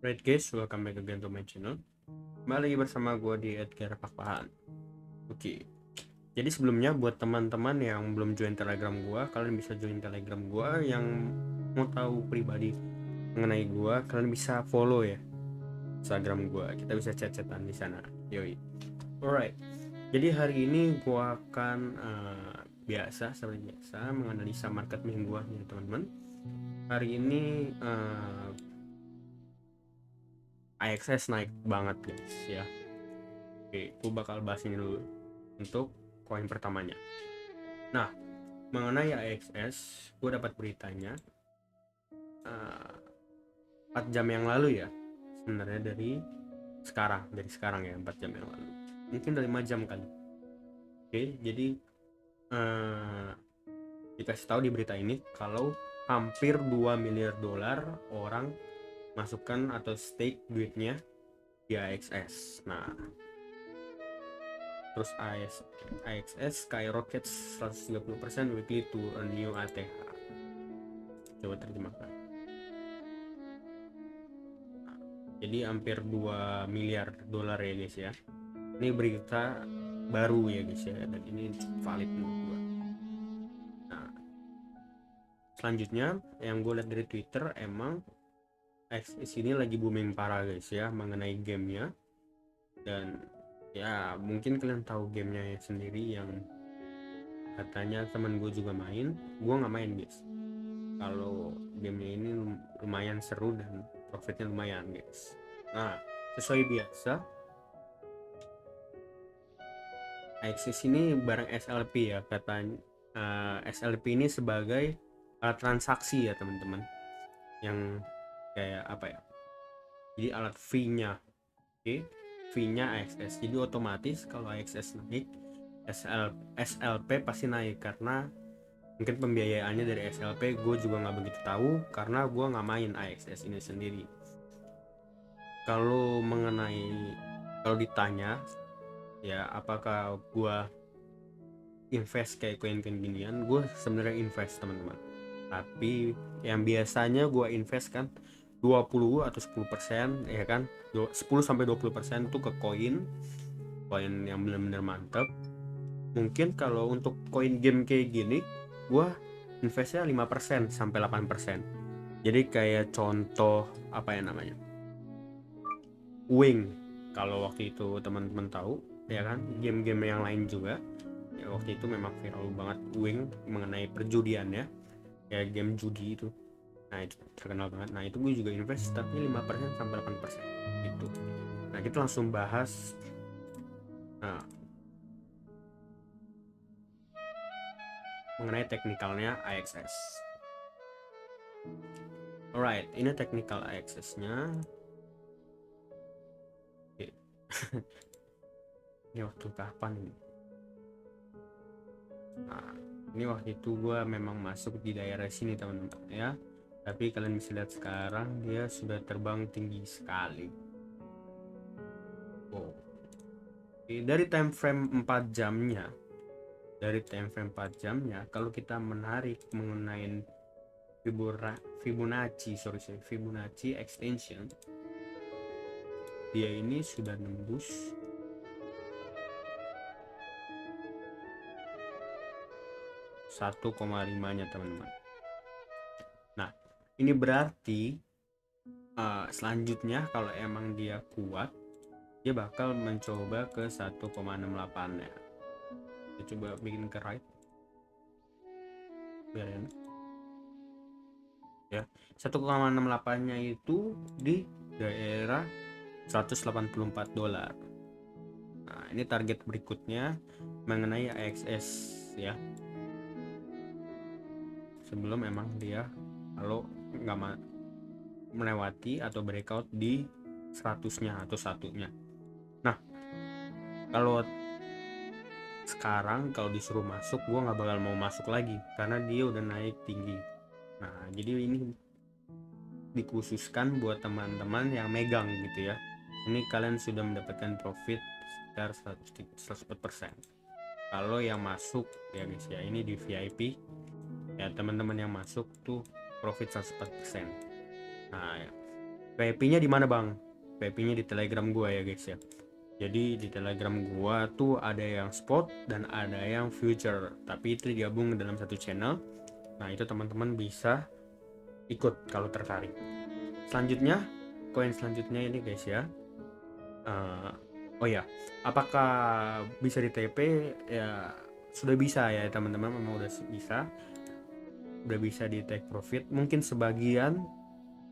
Right guys, welcome back again to my channel. Kembali lagi bersama gue di Edgar Pakpahan. Oke, jadi sebelumnya buat teman-teman yang belum join Telegram gue, kalian bisa join Telegram gue. Yang mau tahu pribadi mengenai gue, kalian bisa follow ya Instagram gue. Kita bisa chat-chatan di sana. Yoi. Alright. Jadi hari ini gue akan seperti biasa menganalisa market mingguan ya teman-teman. Hari ini AXS naik banget guys ya. Oke, gue bakal bahas ini dulu untuk koin pertamanya. Nah, mengenai AXS, gue dapat beritanya 4 jam yang lalu ya. Sebenarnya dari sekarang ya, 4 jam yang lalu. Mungkin dari 5 jam kali. Oke, jadi dikasih tahu di berita ini kalau hampir 2 miliar dolar orang masukkan atau stake duitnya di AXS. Nah, terus AXS skyrockets 130% weekly to a new ATH. Coba terjemahkan. Jadi hampir 2 miliar dolar ya guys ya. Ini berita baru ya guys ya, dan ini valid menurut gua. Nah, selanjutnya yang gue lihat dari Twitter, emang AXS ini lagi booming parah guys ya mengenai gamenya. Dan ya mungkin kalian tahu gamenya sendiri yang katanya temen gue juga main. Gue nggak main guys. Kalau gamenya ini lumayan seru dan profitnya lumayan guys. Nah, sesuai biasa AXS ini barang SLP ya katanya. SLP ini sebagai alat transaksi ya teman-teman, yang kayak apa ya, jadi alat fee-nya. Oke, fee-nya AXS, jadi otomatis kalau AXS naik, SLP pasti naik. Karena mungkin pembiayaannya dari SLP gue juga nggak begitu tahu, karena gue nggak main AXS ini sendiri. Kalau ditanya ya apakah gue invest kayak koin-koin ginian, gue sebenarnya invest teman-teman. Tapi yang biasanya gue invest kan 20 atau 10% ya kan, 10-20% tuh ke koin yang benar-benar mantap. Mungkin kalau untuk koin game kayak gini gue investnya 5% sampai 8%. Jadi kayak contoh apa ya namanya, Wing. Kalau waktu itu teman-teman tahu ya kan, game-game yang lain juga ya waktu itu memang viral banget Wing mengenai perjudian ya, kayak game judi itu. Nah itu terkenal banget. Nah itu gue juga invest tapi 5% sampai 8% gitu. Nah kita langsung bahas mengenai teknikalnya AXS. Alright, ini teknikal AXS nya. Ini waktu kapan ini? Nah, ini waktu itu gue memang masuk di daerah sini teman-teman ya. Tapi kalian bisa lihat sekarang dia sudah terbang tinggi sekali. Wow. Dari time frame 4 jamnya, kalau kita menarik mengenai Fibonacci extension, dia ini sudah nembus 1,5 nya teman-teman. Nah ini berarti selanjutnya kalau emang dia kuat, dia bakal mencoba ke 1,68 nya. Kita coba bikin ke right biarin ya. 1,68 nya itu di daerah 184 dolar. Nah ini target berikutnya mengenai AXS ya, sebelum emang dia kalau nggak melewati atau breakout di 100-nya atau satunya. Nah kalau sekarang kalau disuruh masuk, gue nggak bakal mau masuk lagi karena dia udah naik tinggi. Nah jadi ini dikhususkan buat teman-teman yang megang gitu ya. Ini kalian sudah mendapatkan profit sekitar 100%. Kalau yang masuk ya guys ya, ini di VIP ya, teman-teman yang masuk tuh profit 100%. Nah ya, VIP-nya di mana bang? VIP-nya di Telegram gua ya guys ya. Jadi di Telegram gua tuh ada yang spot dan ada yang future, tapi itu digabung dalam satu channel. Nah itu teman-teman bisa ikut kalau tertarik. Selanjutnya, koin selanjutnya ini guys ya. Oh ya, apakah bisa di TP? Ya sudah bisa ya teman-teman, memang udah bisa di take profit. Mungkin sebagian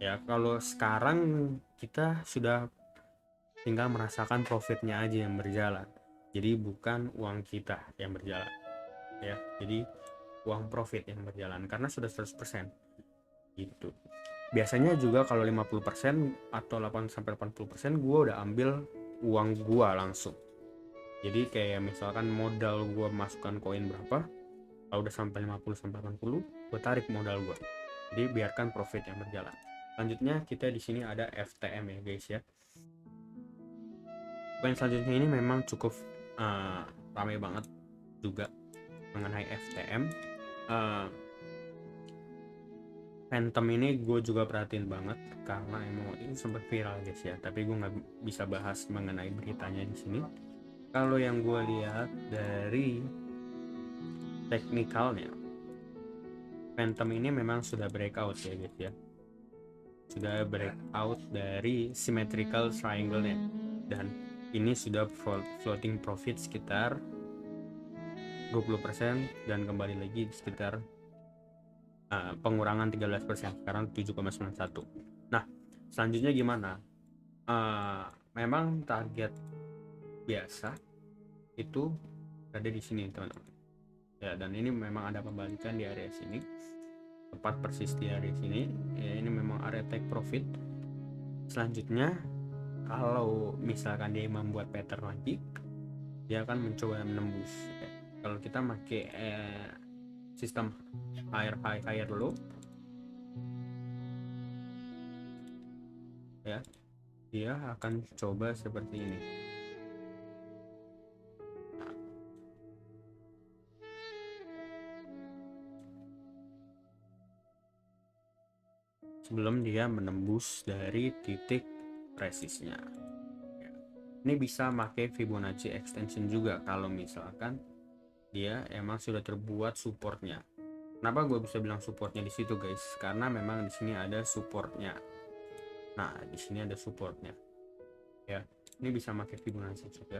ya, kalau sekarang kita sudah tinggal merasakan profitnya aja yang berjalan, jadi bukan uang kita yang berjalan ya, jadi uang profit yang berjalan karena sudah 100% gitu. Biasanya juga kalau 50% atau 8-80% gue udah ambil uang gue langsung. Jadi kayak misalkan modal gue masukkan koin berapa, kalau udah sampai 50-80 gue tarik modal gue, jadi biarkan profit yang berjalan. Selanjutnya kita di sini ada FTM ya guys ya. Koin selanjutnya ini memang cukup ramai banget juga mengenai FTM. Phantom ini gue juga perhatiin banget karena emang ini sempat viral guys ya, tapi gue nggak bisa bahas mengenai beritanya di sini. Kalau yang gue lihat dari teknikalnya, Phantom ini memang sudah breakout ya guys ya, sudah breakout dari symmetrical triangle-nya, dan ini sudah floating profit sekitar 20% dan kembali lagi sekitar pengurangan 13%, sekarang 7,91. Nah selanjutnya gimana? Memang target biasa itu ada di sini teman-teman ya, dan ini memang ada pembalikan di area sini, tepat persis di area sini ya. Ini memang area take profit. Selanjutnya kalau misalkan dia membuat pattern lagi, dia akan mencoba menembus ya. Kalau kita pakai sistem higher high higher low ya, dia akan coba seperti ini. Sebelum dia menembus dari titik resistnya. Ini bisa pakai Fibonacci extension juga kalau misalkan dia emang sudah terbuat supportnya. Kenapa gue bisa bilang supportnya di situ guys? Karena memang di sini ada supportnya. Nah di sini ada supportnya ya. Ini bisa pakai Fibonacci juga.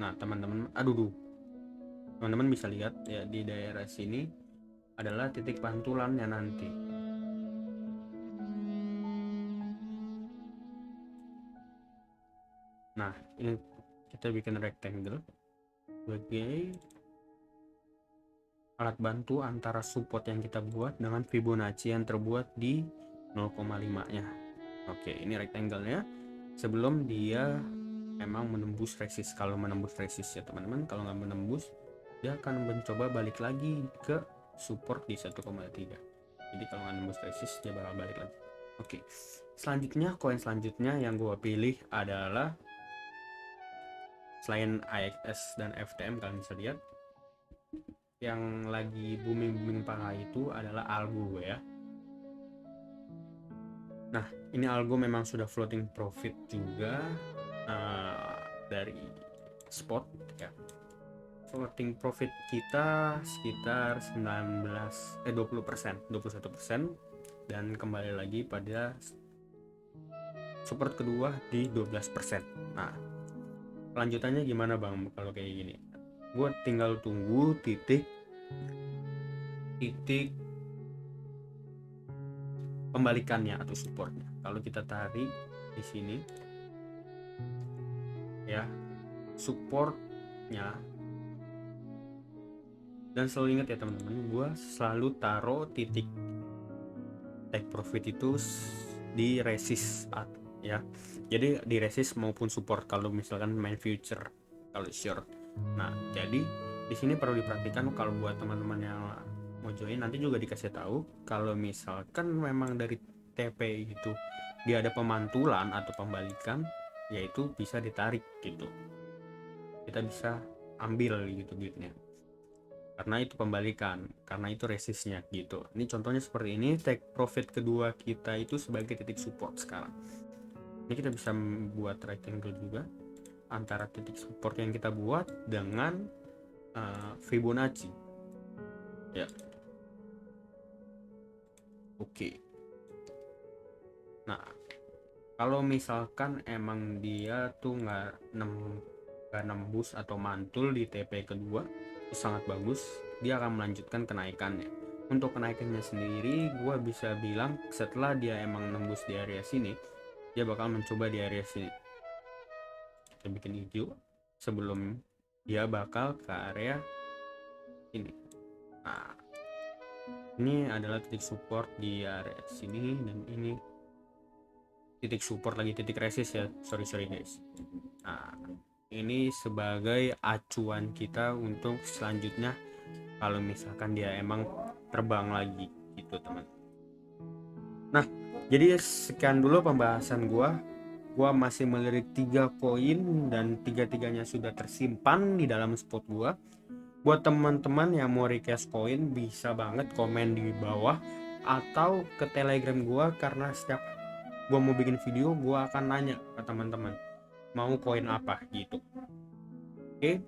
Nah teman-teman, teman-teman bisa lihat ya, di daerah sini adalah titik pantulannya nanti. Nah ini kita bikin rectangle sebagai alat bantu antara support yang kita buat dengan Fibonacci yang terbuat di 0,5 nya. Oke, ini rectangle-nya sebelum dia memang menembus resist. Kalau menembus resist ya teman-teman, kalau nggak menembus dia akan mencoba balik lagi ke support di 1,3. Jadi kalau nggak menembus resist dia bakal balik lagi. Oke, selanjutnya koin selanjutnya yang gue pilih adalah, selain AXS dan FTM, kalian bisa lihat yang lagi booming parah itu adalah Algo ya. Nah ini Algo memang sudah floating profit juga dari spot ya. Floating profit kita sekitar 21% dan kembali lagi pada support kedua di 12%. Nah lanjutannya gimana bang kalau kayak gini? Gue tinggal tunggu titik pembalikannya atau supportnya. Kalau kita tarik di sini ya, supportnya, dan selalu ingat ya teman-teman, gue selalu taruh titik take profit itu di resist ya. Jadi di resist maupun support kalau misalkan main future, kalau short. Nah jadi di sini perlu diperhatikan kalau buat teman-teman yang mau join, nanti juga dikasih tahu kalau misalkan memang dari TP itu dia ada pemantulan atau pembalikan, yaitu bisa ditarik gitu. Kita bisa ambil gitu duitnya, karena itu pembalikan, karena itu resistnya gitu. Ini contohnya seperti ini. Take profit kedua kita itu sebagai titik support sekarang. Ini kita bisa membuat triangle juga antara titik support yang kita buat dengan Fibonacci ya. Oke. Nah, kalau misalkan emang dia tuh nggak nembus atau mantul di TP kedua, itu sangat bagus, dia akan melanjutkan kenaikannya. Untuk kenaikannya sendiri, gua bisa bilang setelah dia emang nembus di area sini, dia bakal mencoba di area sini. Kita bikin hijau sebelum dia bakal ke area ini. Nah, ini adalah titik support di area sini, dan ini titik support lagi, titik resist ya, sorry guys. Nah, ini sebagai acuan kita untuk selanjutnya kalau misalkan dia emang terbang lagi gitu teman. Nah, jadi sekian dulu pembahasan gua masih melirik 3 koin dan tiga-tiganya sudah tersimpan di dalam spot gua. Buat teman-teman yang mau request koin bisa banget komen di bawah atau ke Telegram gua, karena setiap gua mau bikin video gua akan nanya ke teman-teman mau koin apa gitu. Oke.